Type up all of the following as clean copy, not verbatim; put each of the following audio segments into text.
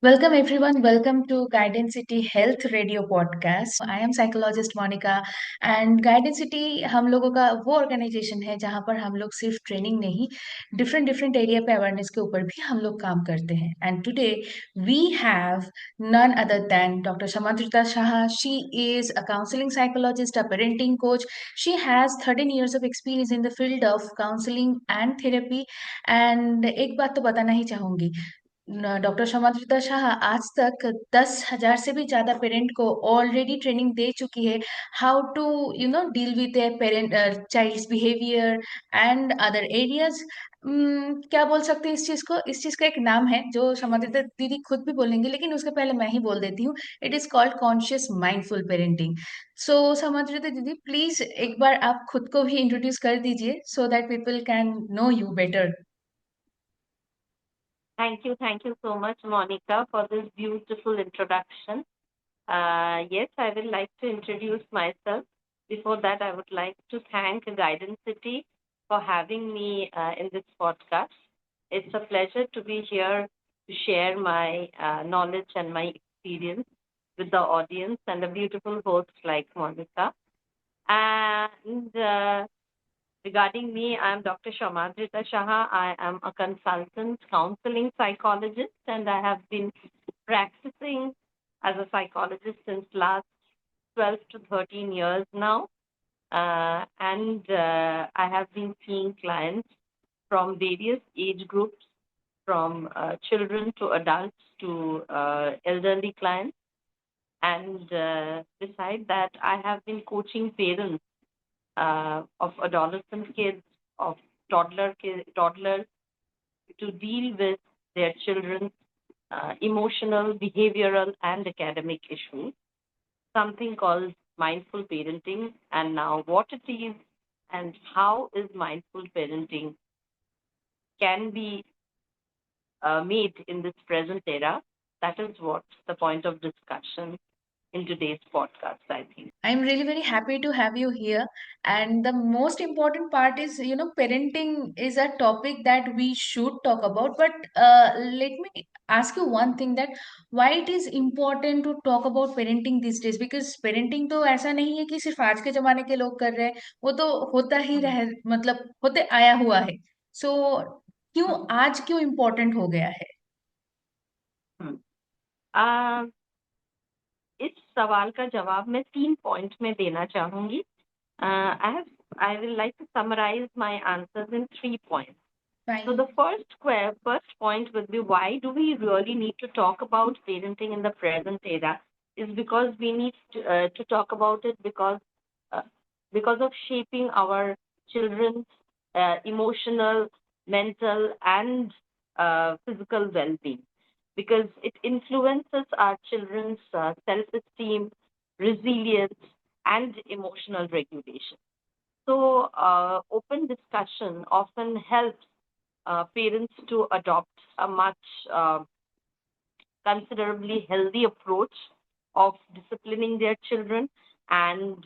Welcome everyone. Welcome to Guidance City Health Radio Podcast. I am psychologist Monica and Guidance City हम लोगों का वो organisation है जहाँ पर हम लोग सिर्फ ट्रेनिंग नहीं डिफरेंट डिफरेंट एरिया पे अवेयरनेस के ऊपर भी हम लोग काम करते हैं. And today we have none other than Dr. Samadrita Shah. She is a counseling psychologist, a parenting coach. She has 13 years of experience in the field of counseling and therapy. And एक बात तो बताना ही चाहूंगी, doctor शमाद्रिता Shah आज तक 10,000 से भी ज्यादा पेरेंट को ऑलरेडी ट्रेनिंग दे चुकी है. How to deal with a parent child's behaviour and other areas. क्या बोल सकते हैं इस चीज को, इस चीज का एक नाम है जो शमाद्रिता दीदी खुद भी बोलेंगे, लेकिन उसके पहले मैं ही बोल देती हूँ. It is called conscious mindful parenting. So Shamadrita दीदी, प्लीज एक बार आप खुद को भी इंट्रोड्यूस कर दीजिए so that people can know you better. Thank you so much, Monica, for this beautiful introduction. Yes, I would like to introduce myself. Before that, I would like to thank Guidance City for having me in this podcast. It's a pleasure to be here to share my knowledge and my experience with the audience and a beautiful host like Monica. And regarding me, I am Dr. Shamadrita Shah. I am a consultant counseling psychologist, and I have been practicing as a psychologist since last 12 to 13 years now. And I have been seeing clients from various age groups, from children to adults to elderly clients. And besides that, I have been coaching parents of adolescent kids, of toddlers, to deal with their children's emotional, behavioral, and academic issues. Something called mindful parenting, and now what it is and how is mindful parenting can be made in this present era. That is what the point of discussion in today's podcast, I think. I'm really very happy to have you here. And the most important part is, parenting is a topic that we should talk about. But let me ask you one thing, that why it is important to talk about parenting these days? Because parenting तो ऐसा नहीं है कि सिर्फ आज के जमाने के लोग कर रहे हैं, वो तो होता ही Hmm. रह मतलब होते आया हुआ है. सो क्यों Hmm. आज क्यों इम्पोर्टेंट हो गया है? Hmm. Uh, इस सवाल का जवाब मैं 3 पॉइंट में देना चाहूंगी. I will like to summarize my answers in 3 points. So fine. the first point would be, why do we really need to talk about parenting in the present era? Is because we need to talk about it uh, because of shaping our children's emotional, mental, and physical well-being. Because it influences our children's self-esteem, resilience, and emotional regulation. So, open discussion often helps parents to adopt a much considerably healthy approach of disciplining their children, and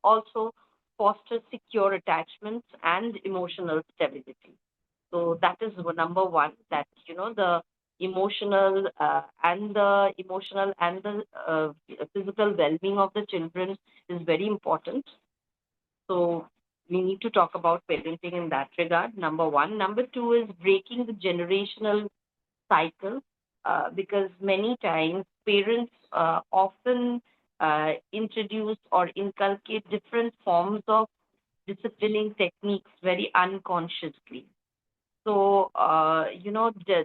also foster secure attachments and emotional stability. So that is number one, that the emotional and the physical well-being of the children is very important. So we need to talk about parenting in that regard, number one. Number two is breaking the generational cycle, because many times parents often introduce or inculcate different forms of disciplining techniques very unconsciously. So,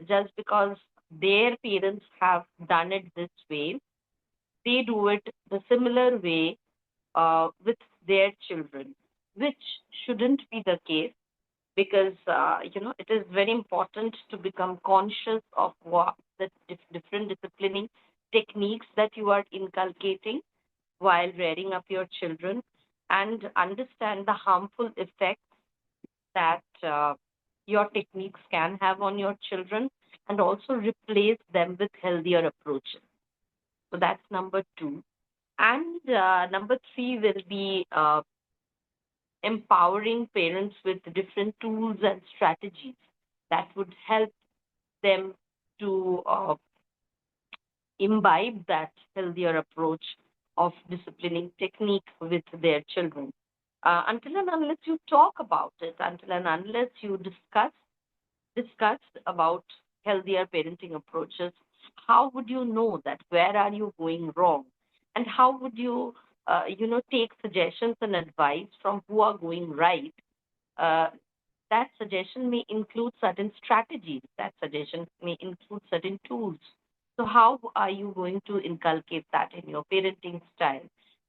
just because their parents have done it this way, they do it the similar way with their children, which shouldn't be the case, because it is very important to become conscious of what the different disciplining techniques that you are inculcating while rearing up your children, and understand the harmful effects that your techniques can have on your children, and also replace them with healthier approaches. So that's number two. And number three will be empowering parents with different tools and strategies that would help them to imbibe that healthier approach of disciplining technique with their children. Until and unless you talk about it, until and unless you discuss about healthier parenting approaches, how would you know that where are you going wrong, and how would you take suggestions and advice from who are going right? uh, that suggestion may include certain strategies, that suggestion may include certain tools. So how are you going to inculcate that in your parenting style?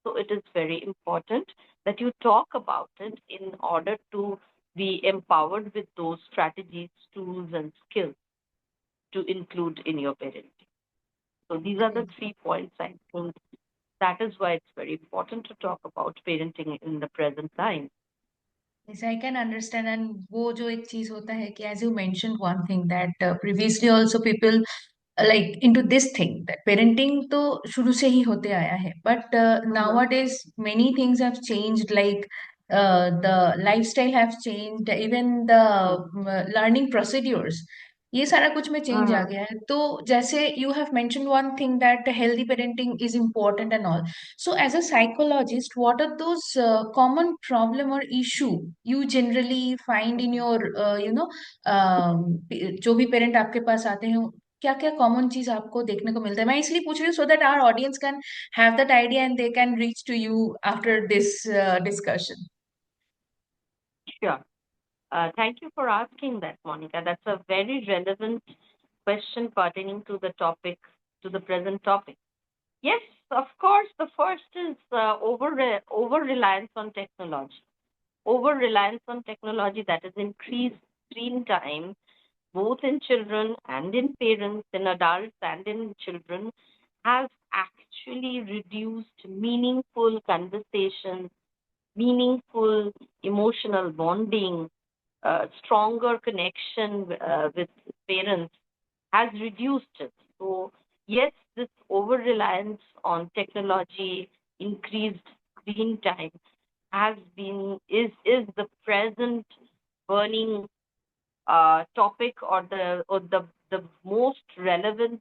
So it is very important that you talk about it in order to be empowered with those strategies, tools, and skills to include in your parenting. So these are the 3 points I think. That is why it's very important to talk about parenting in the present time. Yes, I can understand. And वो जो एक चीज होता है कि as you mentioned one thing that previously also people like into this thing that parenting तो शुरू से ही होते आया है, but Mm-hmm. nowadays many things have changed, like the lifestyle have changed, even the learning procedures, ये सारा कुछ में चेंज आ Mm-hmm. गया है. तो जैसे you have mention one thing that healthy parenting is important and all. So, as a psychologist, what are those common problem or issue you generally find in your, जो भी पेरेंट आपके पास आते हैं, क्या क्या कॉमन चीज आपको देखने को मिलता है? मैं इसलिए पूछ रही हूँ so that our audience can have that idea and they can reach to you after this discussion. Sure. Thank you for asking that, Monica. That's a very relevant question pertaining to the topic, to the present topic. Yes, of course, the first is over reliance on technology. Over reliance on technology, that is increased screen time, both in children and in parents, in adults and in children, has actually reduced meaningful conversations, meaningful emotional bonding, stronger connection with parents, has reduced it. So yes, this over reliance on technology, increased screen time has been is the present burning topic, or the most relevant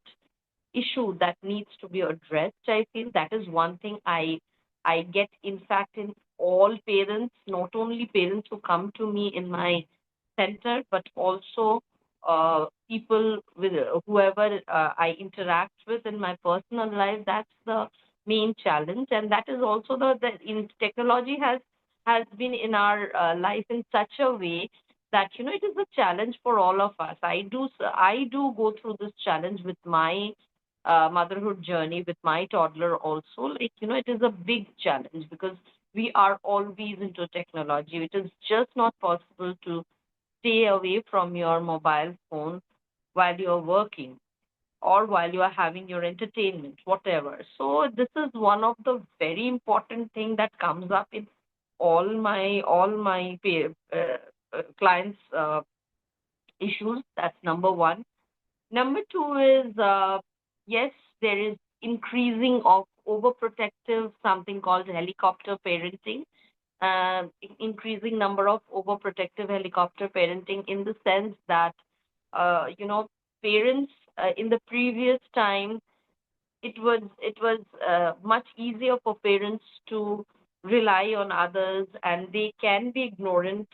issue that needs to be addressed. I feel that is one thing I get, in fact, in all parents, not only parents who come to me in my center, but also people with whoever I interact with in my personal life. That's the main challenge, and that is also the in technology has been in our life in such a way that it is a challenge for all of us. I do go through this challenge with my motherhood journey with my toddler also. Like, it is a big challenge because we are always into technology. It is just not possible to stay away from your mobile phone while you're working or while you are having your entertainment, whatever. So this is one of the very important thing that comes up in all my clients' issues. That's number one. Number two is, yes, there is increasing of overprotective, something called helicopter parenting, increasing number of overprotective helicopter parenting, in the sense that, parents in the previous time, it was much easier for parents to rely on others, and they can be ignorant,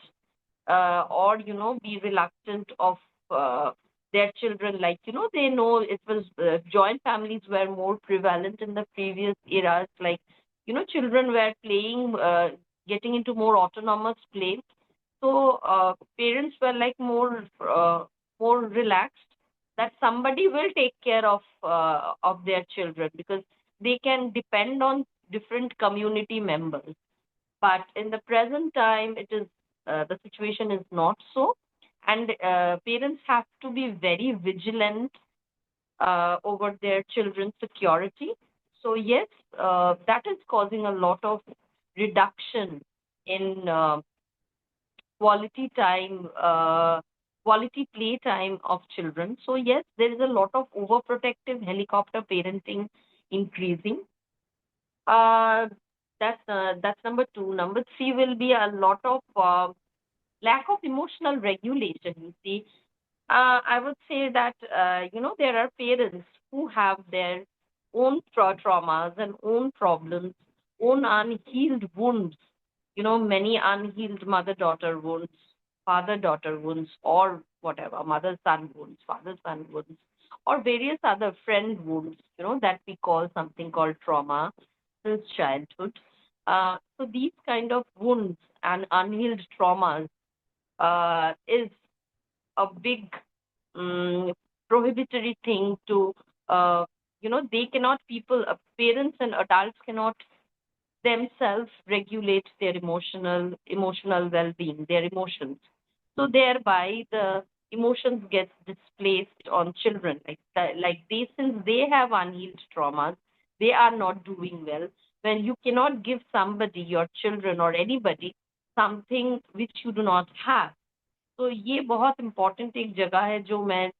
or be reluctant of their children. Like, they know it was joint families were more prevalent in the previous eras. Like, children were playing, getting into more autonomous play. So parents were like more relaxed, that somebody will take care of their children, because they can depend on different community members. But in the present time, it is the situation is not so, and parents have to be very vigilant over their children's security. So yes, that is causing a lot of reduction in quality time, quality play time of children. So yes, there is a lot of overprotective helicopter parenting increasing. Uh, that's number two. Number three will be a lot of lack of emotional regulation. You see, I would say that there are parents who have their own traumas and own problems, own unhealed wounds. Many unhealed mother-daughter wounds, father-daughter wounds, or whatever, mother-son wounds, father-son wounds, or various other friend wounds, that we call something called trauma since childhood. So these kind of wounds and unhealed traumas is a big prohibitory thing to, they cannot, parents and adults cannot themselves regulate their emotional well-being, their emotions. So thereby the emotions get displaced on children. Like they, since they have unhealed traumas, they are not doing well. When you cannot give somebody, your children or anybody, something which you do not have. तो ये बहुत important एक जगह है जो मैं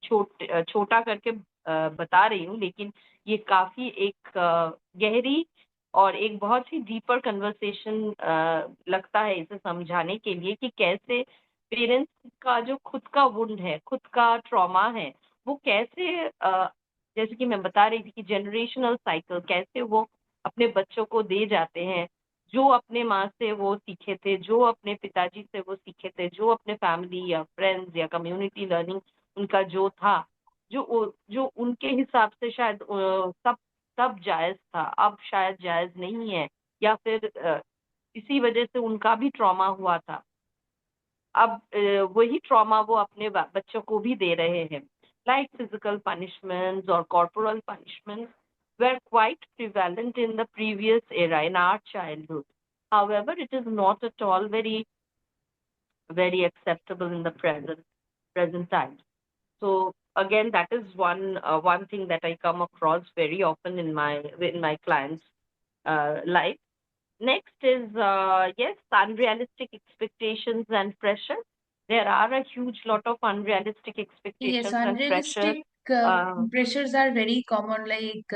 छोटा करके बता रही हूँ, लेकिन ये काफी एक गहरी और एक बहुत ही डीपर कन्वर्सेशन लगता है इसे समझाने के लिए कि कैसे पेरेंट्स का जो खुद का वुंड है, खुद का ट्रॉमा है, वो कैसे जैसे कि मैं बता रही थी कि जनरेशनल साइकिल कैसे वो अपने बच्चों को दे जाते हैं, जो अपने माँ से वो सीखे थे, जो अपने पिताजी से वो सीखे थे, जो अपने फैमिली या फ्रेंड्स या कम्युनिटी लर्निंग उनका जो था, जो उनके हिसाब से शायद तब जायज था, अब शायद जायज नहीं है, या फिर इसी वजह से उनका भी ट्रॉमा हुआ था। अब वही ट्रॉमा वो अपने बच्चों को भी दे रहे हैं, like physical punishments or corporal punishments were quite prevalent in the previous era, in our childhood. However, it is not at all very acceptable in the present time. So again, that is one thing that I come across very often in my clients' life. Next is yes, unrealistic expectations and pressure. There are a huge lot of unrealistic Yes, expectations and pressure. unrealistic Uh, pressures are very common. Like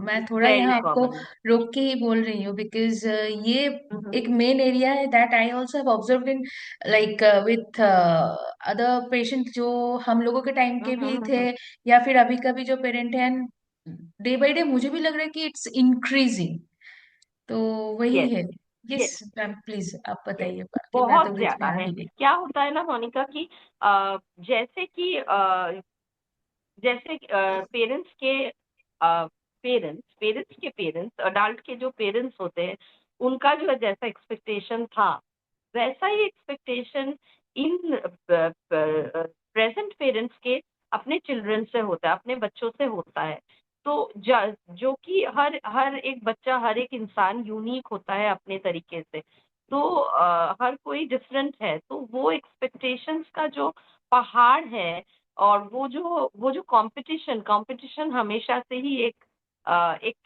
मैं थोड़ा Very यहाँ आपको common. रोक के ही बोल रही हूँ because ये Mm-hmm. एक मेन एरिया है that I also have observed in like with other patient जो हम लोगों के टाइम के भी थे Mm-hmm. या फिर अभी का भी जो पेरेंट है and डे बाय डे मुझे भी लग रहा है कि इट्स इंक्रीजिंग। तो वही Yes, है। yes, यस मैम प्लीज आप yes. बताइए बाकी मैं तो बहुत बीच में ज्यादा आ है। ही गई। क्या होता है ना मोनिका कि जैसे कि जैसे पेरेंट्स के पेरेंट्स अडल्ट के जो पेरेंट्स होते हैं, उनका जो जैसा एक्सपेक्टेशन था, वैसा ही एक्सपेक्टेशन इन प्रेजेंट पेरेंट्स के अपने चिल्ड्रन से होता है, अपने बच्चों से होता है। तो जो कि हर एक बच्चा, हर एक इंसान यूनिक होता है अपने तरीके से। तो हर कोई डिफरेंट है, तो वो एक्सपेक्टेशंस का जो पहाड़ है, और वो जो कंपटीशन हमेशा से ही एक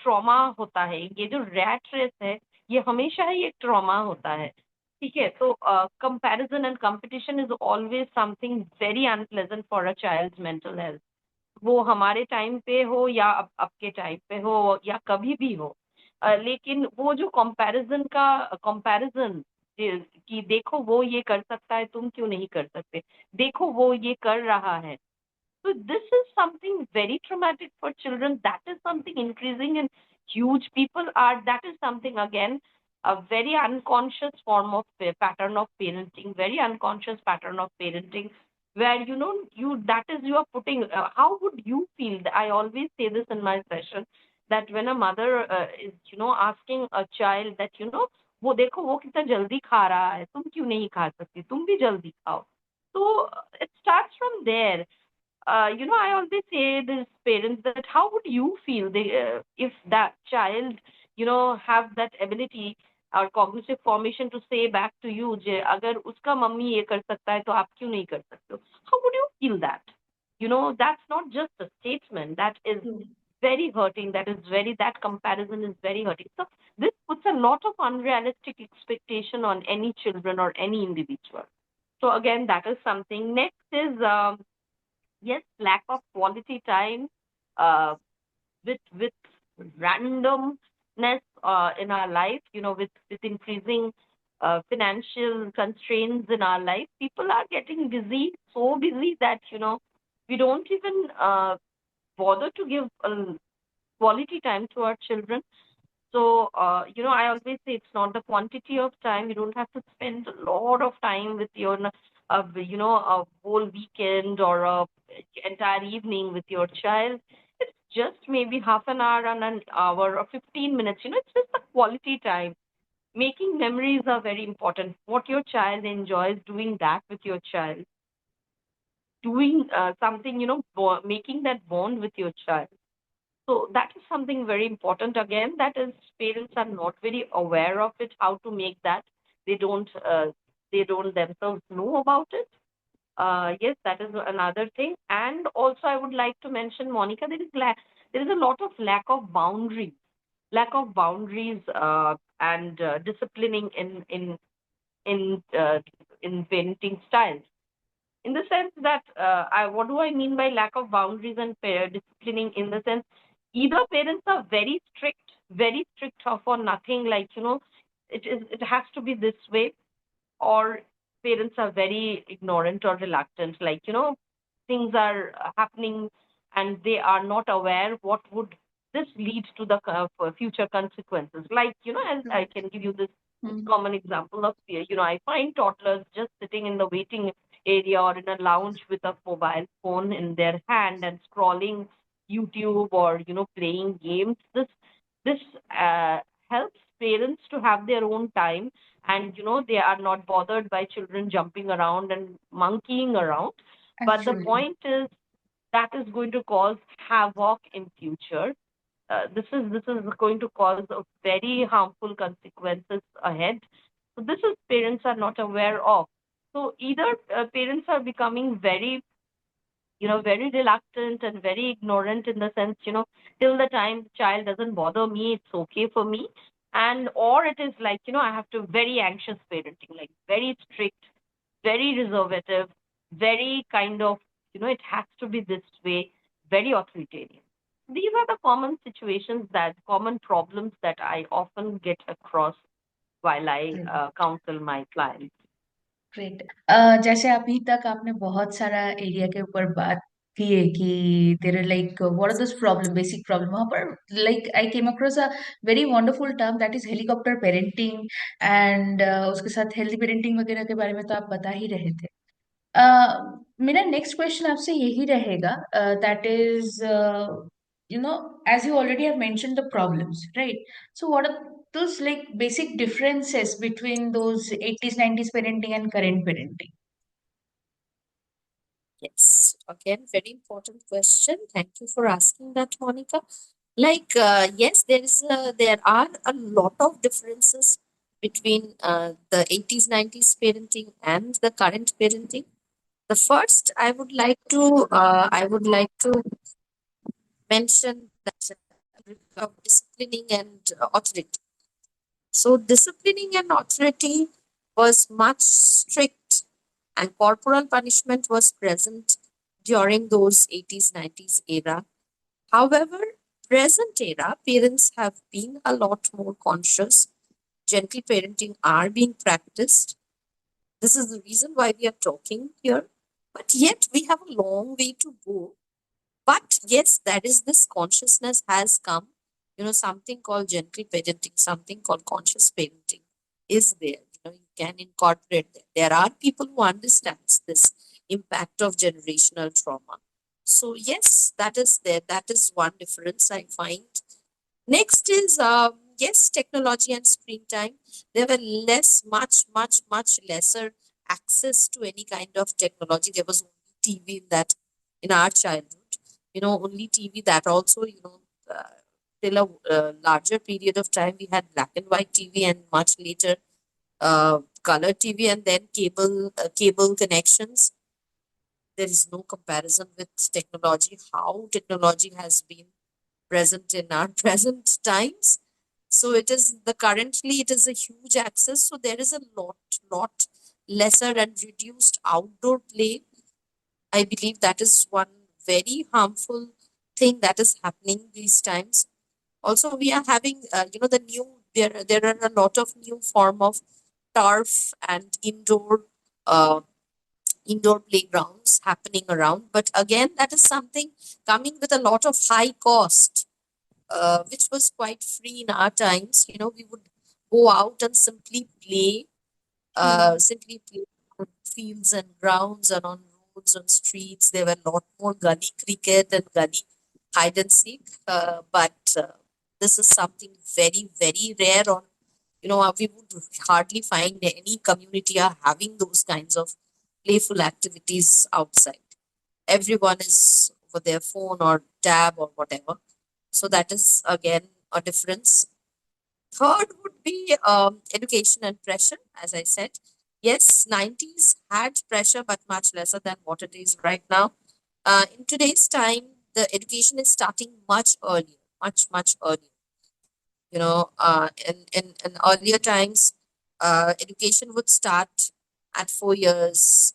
ट्रॉमा होता है। ये जो रैट रेस है, ये हमेशा ही एक ट्रॉमा होता है। ठीक है, तो comparison and competition is always something very unpleasant for a child's mental health. वो हमारे टाइम पे हो या अब के टाइम पे हो या कभी भी हो। लेकिन वो जो कंपैरिजन कि देखो वो ये कर सकता है, तुम क्यों नहीं कर सकते, देखो वो ये कर रहा है। So this is something very traumatic for children. That is something increasing in huge people are. That is something again a very unconscious form of pattern of parenting. Very unconscious pattern of parenting, where you are putting. How would you feel? I always say this in my session that when a mother is asking a child that वो देखो वो कितना जल्दी खा रहा है, तुम क्यों नहीं खा सकती, तुम भी जल्दी खाओ। So it starts from there. I always say this parents that how would you feel if that child, have that ability or cognitive formation to say back to you, जे अगर उसका मम्मी ये कर सकता है तो आप क्यों नहीं कर सकते हो? How would you feel that? That's not just a statement. That is very hurting. That comparison is very hurting. So this puts a lot of unrealistic expectation on any children or any individual. So again, that is something. Next is yes, lack of quality time uh, with randomness in our life, with increasing financial constraints in our life. People are getting busy, so busy that we don't even bother to give quality time to our children. So, I always say it's not the quantity of time. You don't have to spend a lot of time with your, a whole weekend or a entire evening with your child. It's just maybe half an hour and an hour or 15 minutes. It's just a quality time. Making memories are very important. What your child enjoys, doing that with your child. Doing something, making that bond with your child. So that is something very important. Again, that is parents are not very aware of it, how to make that. They don't they don't themselves know about it. Yes, that is another thing. And also, I would like to mention, Monica, there is a lot of lack of boundaries and disciplining in in parenting styles. In the sense that what do I mean by lack of boundaries and disciplining? In the sense, either parents are very strict for nothing, like it has to be this way, or parents are very ignorant or reluctant, like things are happening and they are not aware what would this lead to the for future consequences. Like as I can give you this Hmm. common example of fear. I find toddlers just sitting in the waiting area or in a lounge with a mobile phone in their hand and scrolling YouTube or playing games. This uh, helps parents to have their own time, and they are not bothered by children jumping around and monkeying around. But the Actually. point is that is going to cause havoc in future. This is going to cause a very harmful consequences ahead. So this is parents are not aware of. So either parents are becoming very reluctant and very ignorant, in the sense, till the time the child doesn't bother me, it's okay for me. And or it is like, I have to very anxious parenting, like very strict, very reservative, very kind of, it has to be this way, very authoritarian. These are the common problems that I often get across while I counsel my clients. Great. जैसे अभी तक आपने बहुत सारा area के ऊपर बात की है कि तेरे like what are those problem, basic problem वहां पर like I came across a very wonderful term that is helicopter parenting and उसके साथ हेल्दी पेरेंटिंग वगैरह के बारे में तो आप बता ही रहे थे। मेरा नेक्स्ट क्वेश्चन आपसे यही रहेगा that is as you already have mentioned the problems, right? So what are those like basic differences between those 80s 90s parenting and current parenting? Yes, again, very important question. Thank you for asking that, Monica. Like, yes, there are a lot of differences between the 80s, 90s parenting and the current parenting. The first, I would like to mention that of disciplining and authority. So, disciplining and authority was much strict, and corporal punishment was present during those 80s, 90s era. However, present era parents have been a lot more conscious. Gentle parenting are being practiced. This is the reason why we are talking here. But yet we have a long way to go. But yes, that is this consciousness has come. Something called gentle parenting, something called conscious parenting is there. You can incorporate that. There are people who understands this impact of generational trauma. So yes, that is there. That is one difference I find. Next is yes, technology and screen time. There were much lesser access to any kind of technology. There was only TV in our childhood. Only TV. That also, till a larger period of time, we had black and white TV, and much later color TV, and then cable connections. There is no comparison with technology. How technology has been present in our present times. So it is a huge access. So there is a lot lesser and reduced outdoor play. I believe that is one very harmful thing that is happening these times. Also, we are having, there are a lot of new form of turf and uh, indoor playgrounds happening around. But again, that is something coming with a lot of high cost. which was quite free in our times. We would go out and simply play, True. on fields and grounds and on roads, on streets. There were a lot more gully cricket and gully hide and seek. But this is something very, very rare. We would hardly find any community are having those kinds of playful activities outside. Everyone is over their phone or tab or whatever. So that is again a difference. Third would be education and pressure, as I said. Yes, 90s had pressure, but much lesser than what it is right now. In today's time, the education is starting much earlier, much, much earlier. In earlier times, education would start at 4 years,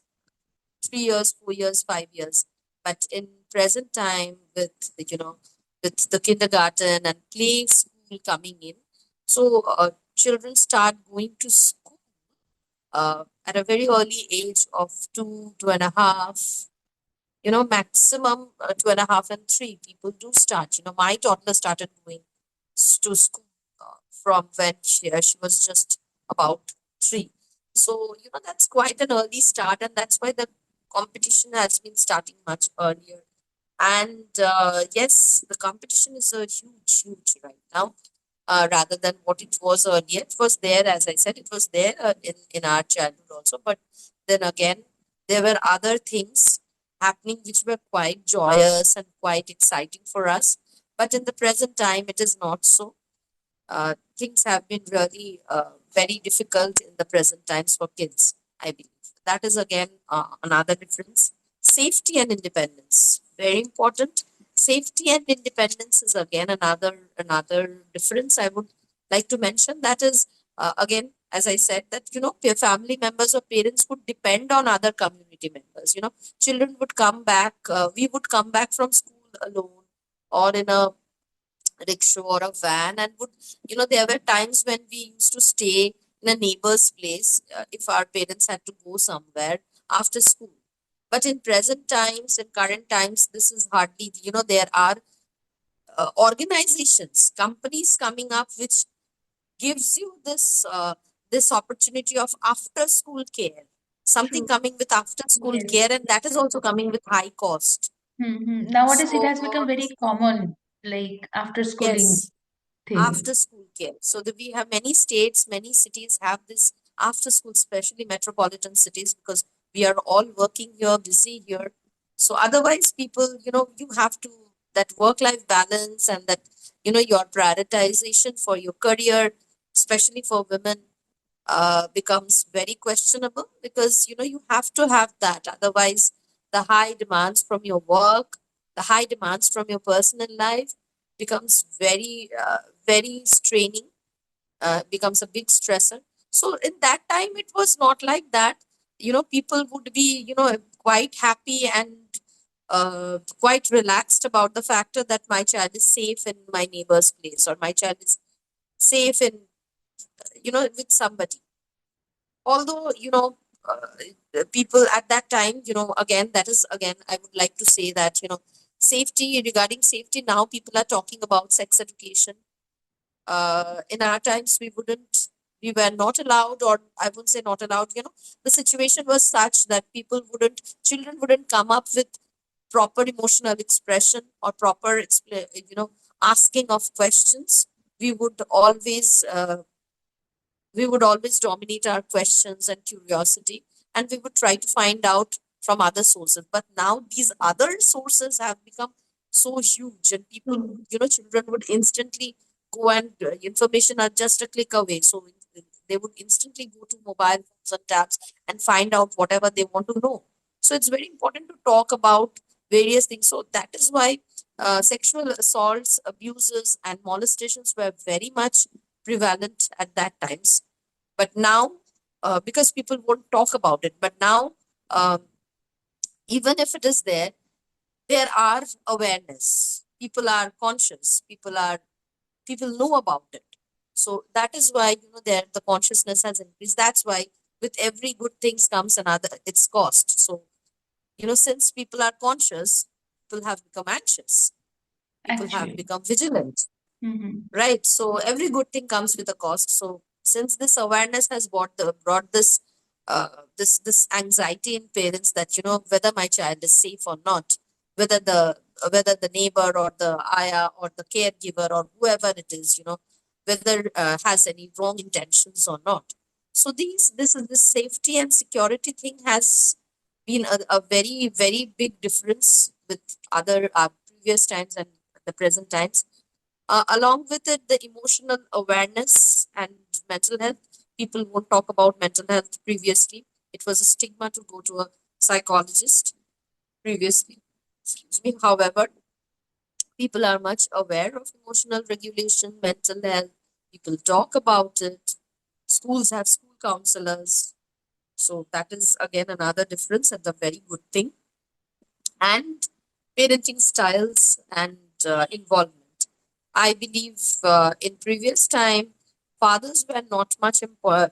3 years, 4 years, 5 years. But in present time, with the kindergarten and play school coming in, so children start going to school at a very early age of 2, 2.5. Maximum 2.5 and 3. People do start. My toddler started going to school from when she was just about 3. So, that's quite an early start, and that's why the competition has been starting much earlier. And yes, the competition is a huge, huge right now, rather than what it was earlier. It was there, as I said, it was there in our childhood also. But then again, there were other things happening which were quite joyous and quite exciting for us. But in the present time, it is not so. Things have been really very difficult in the present times for kids, I believe. That is again another difference. Safety and independence, very important. Safety and independence is again another difference I would like to mention. That is again, as I said, that family members or parents would depend on other community members. Children would come back. We would come back from school alone or in a rickshaw or a van, and there were times when we used to stay in a neighbor's place if our parents had to go somewhere after school. But in present times, in current times, this is hardly, there are organizations, companies coming up which gives you this opportunity of after school care, something True. coming with after school Yes. care, and that is also coming with high cost. Nowadays, it So has become very common, like after schooling yes, thing. after school care. So that we have many states, many cities have this after school, especially metropolitan cities, because we are all working here, busy here. So otherwise, people, you have to that work-life balance, and that your prioritization for your career, especially for women, becomes very questionable, because you have to have that. Otherwise, the high demands from your work, the high demands from your personal life becomes very very straining, becomes a big stressor. So in that time it was not like that. People would be quite happy and quite relaxed about the factor that my child is safe in my neighbor's place, or my child is safe in with somebody. Although people at that time, again, that is again, I would like to say that safety, regarding safety, now people are talking about sex education. In our times, we were not allowed, or I wouldn't say not allowed. The situation was such that children wouldn't come up with proper emotional expression or proper asking of questions. we would always uh, we would always dominate our questions and curiosity, and we would try to find out from other sources. But now these other sources have become so huge, and people True. children would instantly go, and information are just a click away. So they would instantly go to mobile phones and tabs and find out whatever they want to know. So it's very important to talk about various things. So that is why sexual assaults, abuses, and molestations were very much prevalent at that times. But now, because people won't talk about it, but now, um, even if it is there are awareness. People are conscious. People know about it. So that is why there the consciousness has increased. That's why with every good things comes another its cost. So since people are conscious, people have become anxious. People have Actually. become vigilant. right? So every good thing comes with a cost. So since this awareness has brought this this anxiety in parents that, you know, whether my child is safe or not, whether the neighbor or the ayah or the caregiver or whoever it is, you know, whether has any wrong intentions or not. So this safety and security thing has been a very very big difference with other previous times and the present times. Along with it, the emotional awareness and mental health. People won't talk about mental health previously. It was a stigma to go to a psychologist previously. Excuse me. However, people are much aware of emotional regulation, mental health. People talk about it. Schools have school counselors. So that is again another difference and a very good thing. And parenting styles and involvement. I believe in previous time, fathers were not much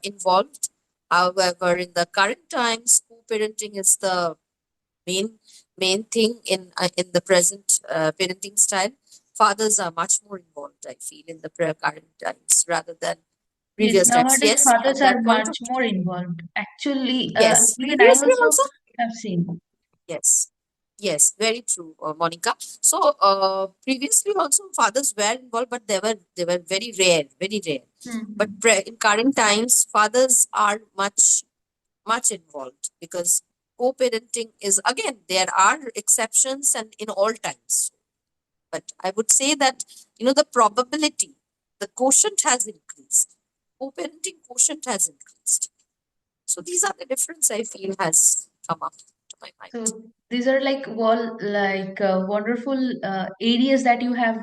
involved. However, in the current times, co-parenting is the main main thing in the present parenting style. Fathers are much more involved, I feel, in the current times rather than Yes, previous times. nowadays Yes, fathers at are that point much of more involved. Actually, yes, even I previously also also. have seen. Yes, yes, very true, Monica. So, previously also fathers were involved, but they were very rare, very rare. But Hmm. in current times, fathers are much involved because co-parenting is again there are exceptions and in all times. But I would say that, you know, the probability, the quotient has increased. Co-parenting quotient has increased. So these are the difference I feel has come up to my mind. So these are like wonderful areas that you have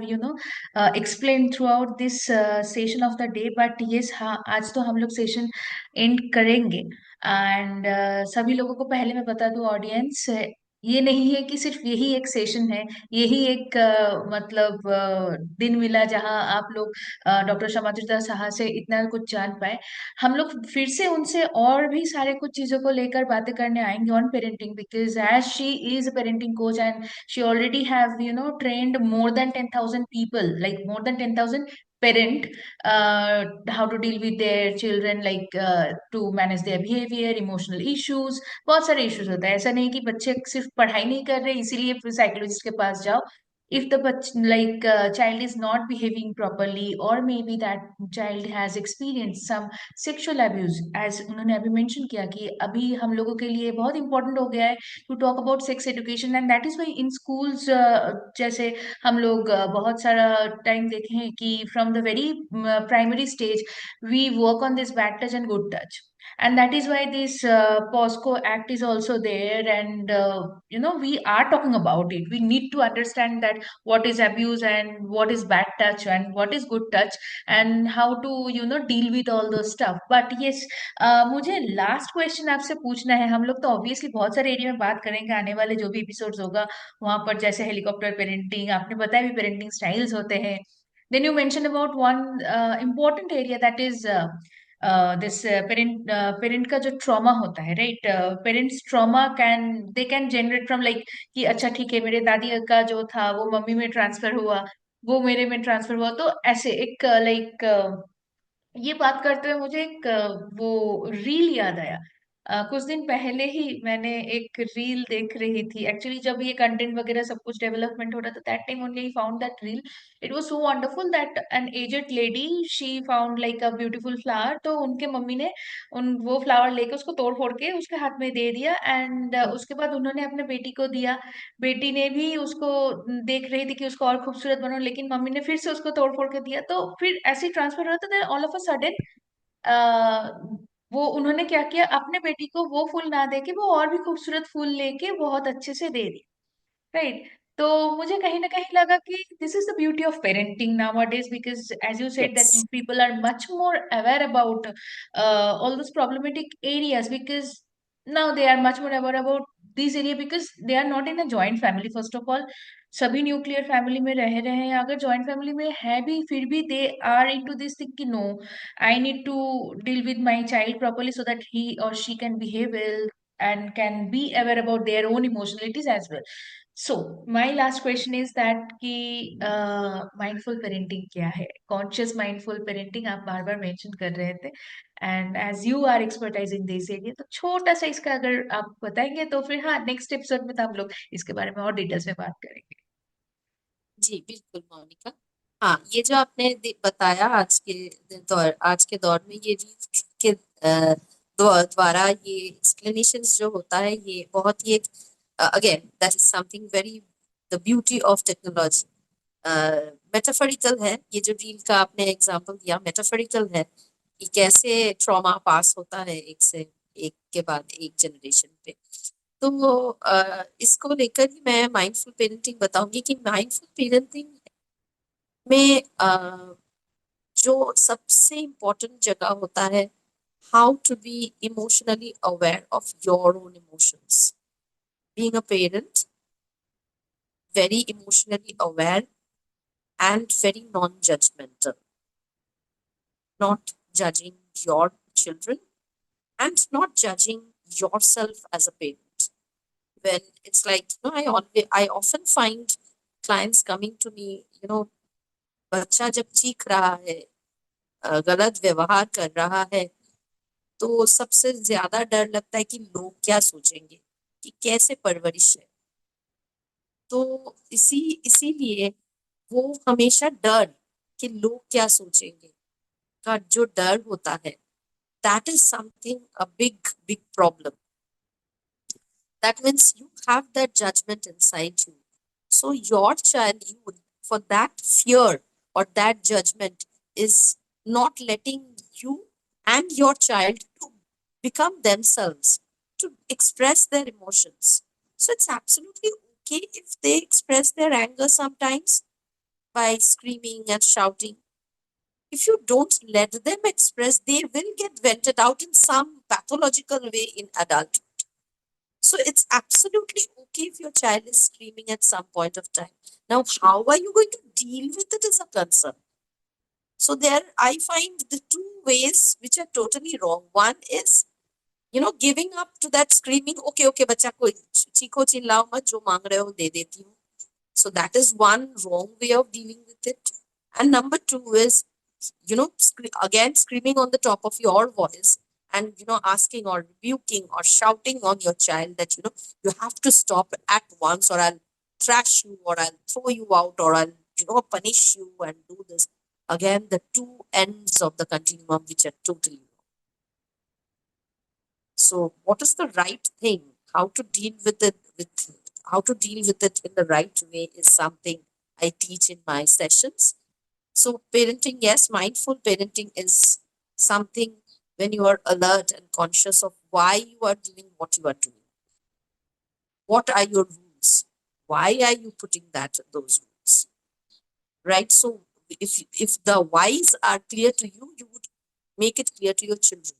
explained throughout this session of the day. But yes, हाँ आज तो हम लोग session and करेंगे. And सभी लोगों को पहले मैं बता दूं ऑडियंस, ये नहीं है कि सिर्फ यही एक सेशन है, यही एक मतलब दिन मिला जहां आप लोग डॉक्टर शमाजुद्दीन साहा से इतना कुछ जान पाए. हम लोग फिर से उनसे और भी सारे कुछ चीजों को लेकर बातें करने आएंगे on parenting, because as she is a parenting coach and she already have trained more than 10,000 people, like more than 10,000 parent, how to deal with their children, like to manage their behavior, emotional issues. बहुत सारे issues होता है. ऐसा नहीं कि बच्चे सिर्फ पढ़ाई नहीं कर रहे इसीलिए साइकोलॉजिस्ट के पास जाओ. If the child is not behaving properly, or maybe that child has experienced some sexual abuse, as उन्होंने अभी मेंशन किया कि अभी हम लोगों के लिए बहुत इंपॉर्टेंट हो गया है to talk about sex education, and that is why in schools जैसे हम लोग बहुत सारा टाइम देखे हैं कि from the very primary stage we work on this bad touch and good touch. And that is why this POSCO Act is also there, and we are talking about it. We need to understand that what is abuse and what is bad touch and what is good touch, and how to deal with all those stuff. But yes, मुझे last question आपसे पूछना है. हम लोग तो obviously बहुत सारे area में बात करेंगे आने वाले जो भी एपिसोड्स होगा वहां पर, जैसे हेलीकॉप्टर पेरेंटिंग आपने बताया भी, पेरेंटिंग स्टाइल्स होते हैं. Then you mentioned about one important area, that is this parent का जो trauma होता है, right? Parents trauma can generate from like कि अच्छा ठीक है, मेरे दादी का जो था वो मम्मी में ट्रांसफर हुआ, वो मेरे में ट्रांसफर हुआ, तो ऐसे एक लाइक ये बात करते हुए मुझे एक वो रील याद आया. कुछ दिन पहले ही मैंने एक रील देख रही थी. एक्चुअली जब ये कंटेंट वगैरह सब कुछ डेवलपमेंट हो रहा था, that time only I found that reel. It was so wonderful that an aged lady, she found like a beautiful flower, तो उनके मम्मी ने उन वो फ्लावर लेके उसको तोड़ फोड़ के उसके हाथ में दे दिया, एंड उसके बाद उन्होंने अपने बेटी को दिया. बेटी ने भी उसको देख रही थी कि उसको और खूबसूरत बनो, लेकिन मम्मी ने फिर से उसको तोड़ फोड़ के दिया. तो फिर ऐसे ही ट्रांसफर हुआ था. ऑल ऑफ अ सडन वो उन्होंने क्या किया, अपने बेटी को वो फूल ना दे के वो और भी खूबसूरत फूल लेके बहुत अच्छे से दे दी, राइट? तो मुझे कहीं ना कहीं लगा कि this is the beauty of parenting nowadays, because as you said that Yes. people are much more aware about all those problematic areas, because now they are much more aware about this area, because they are not in a joint family. First of all, सभी nuclear family में रह रहे हैं. अगर joint family में है भी, फिर भी they are into this thing कि no, I need to deal with my child properly so that he or she can behave well and can be aware about their own emotionalities as well. So my last question is that कि mindful parenting क्या है? Conscious mindful parenting आप बार बार mention कर रहे थे, and as you are expertise in this area, तो छोटा सा इसका अगर आप बताएंगे तो फिर हाँ, नेक्स्ट एपिसोड में तो हम लोग इसके बारे में और डिटेल्स में बात करेंगे। जी, बिल्कुल मोनिका। हाँ, ये जो आपने बताया आज के दौर में ये रील के द्वारा ये एक्सप्लेनेशंस जो होता है, ये बहुत ही एक again that is something very the beauty of technology. Metaphorical है ये जो रील का आपने एग्जांपल दिया, मेटाफोरिकल है कि कैसे ट्रॉमा पास होता है एक से एक के बाद एक जनरेशन पे। तो इसको लेकर ही मैं माइंडफुल पेरेंटिंग बताऊंगी कि माइंडफुल पेरेंटिंग में जो सबसे इम्पोर्टेंट जगह होता है, how to be emotionally aware of your own emotions. Being a parent, very emotionally aware and very non-judgmental, not judging your children and not judging yourself as a parent. When it's like, I often find clients coming to me, बच्चा जब चीख रहा है, गलत व्यवहार कर रहा है, तो सबसे ज्यादा डर लगता है कि लोग क्या सोचेंगे, कि कैसे परवरिश है। तो इसीलिए वो हमेशा डर कि लोग क्या सोचेंगे का जो डर होता है, that is something a big problem. That means you have that judgment inside you. So your child, for that fear or that judgment is not letting you and your child to become themselves, to express their emotions. So it's absolutely okay if they express their anger sometimes by screaming and shouting. If you don't let them express, they will get vented out in some pathological way in adulthood. So it's absolutely okay if your child is screaming at some point of time. Now, how are you going to deal with it is a concern. So there, I find the two ways which are totally wrong. One is, giving up to that screaming. Okay, okay, bacha ko chiko chillao mat, jo mang rahe ho de deti hu. So that is one wrong way of dealing with it. And number two is, again screaming on the top of your voice and asking or rebuking or shouting on your child that you have to stop at once, or I'll thrash you, or I'll throw you out, or I'll punish you and do this. Again, the two ends of the continuum which are totally wrong. So what is the right thing, how to deal with it, how to deal with it in the right way, is something I teach in my sessions. So parenting, yes, mindful parenting is something when you are alert and conscious of why you are doing what you are doing. What are your rules? Why are you putting those rules? Right? So if the whys are clear to you, you would make it clear to your children.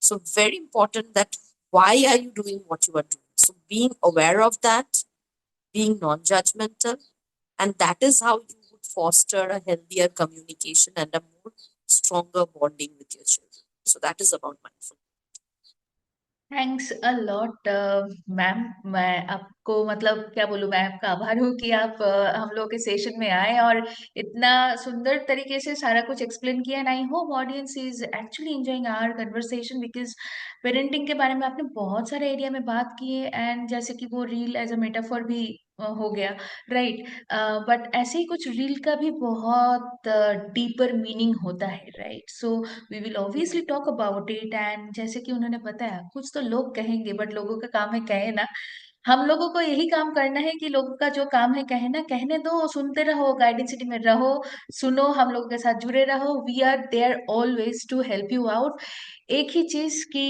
So very important that why are you doing what you are doing? So being aware of that, being non-judgmental, and that is how you would foster a healthier communication and a more stronger bonding with your children. So that is about mindfulness. Thanks a lot ma'am. मैं आपको मतलब क्या बोलूँ, मैं आपका आभार हूँ कि आप हम लोग के सेशन में आए और इतना सुंदर तरीके से सारा कुछ एक्सप्लेन किया। And I hope audience is actually enjoying our conversation, because parenting के बारे में आपने बहुत सारे एरिया में बात की है, एंड जैसे कि वो रील एज अ मेटाफॉर भी हो गया, राइट। बट ऐसे ही कुछ रील का भी बहुत डीपर मीनिंग होता है, right. So we will obviously talk about it. And जैसे कि उन्होंने बताया, कुछ तो लोग कहेंगे बट लोगों का काम है कहे ना। हम लोगों को यही काम करना है कि लोगों का जो काम है कहना, कहने दो, सुनते रहो, गाइडेंस सिटी में रहो, सुनो, हम लोगों के साथ जुड़े रहो। We are there always to help you out. एक ही चीज की,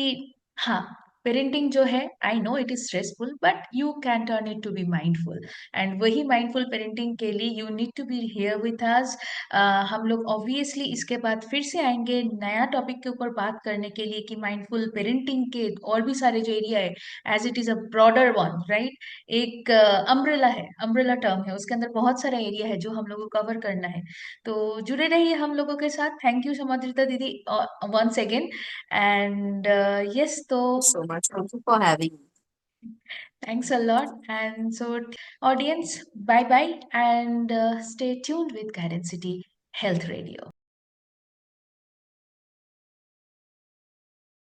हाँ, पेरेंटिंग जो है, I know it is stressful, but you can turn it to be mindful. And वही माइंडफुल पेरेंटिंग के लिए you need to be here with us. हम लोग ऑब्वियसली इसके बाद फिर से आएंगे नया टॉपिक के ऊपर बात करने के लिए, कि माइंडफुल पेरेंटिंग के और भी सारे जो एरिया है, as it is a broader one, right. एक अम्ब्रेला है, अम्ब्रेला टर्म है, उसके अंदर बहुत सारा एरिया है जो हम लोग को कवर करना है। तो जुड़े रहिए हम लोगों के साथ। थैंक यू समाद्रिता दीदी वंस अगेन। एंड यस, तो Thank you so much. Thank you for having me. Thanks a lot. And so, audience, bye bye and stay tuned with Guidance City Health Radio.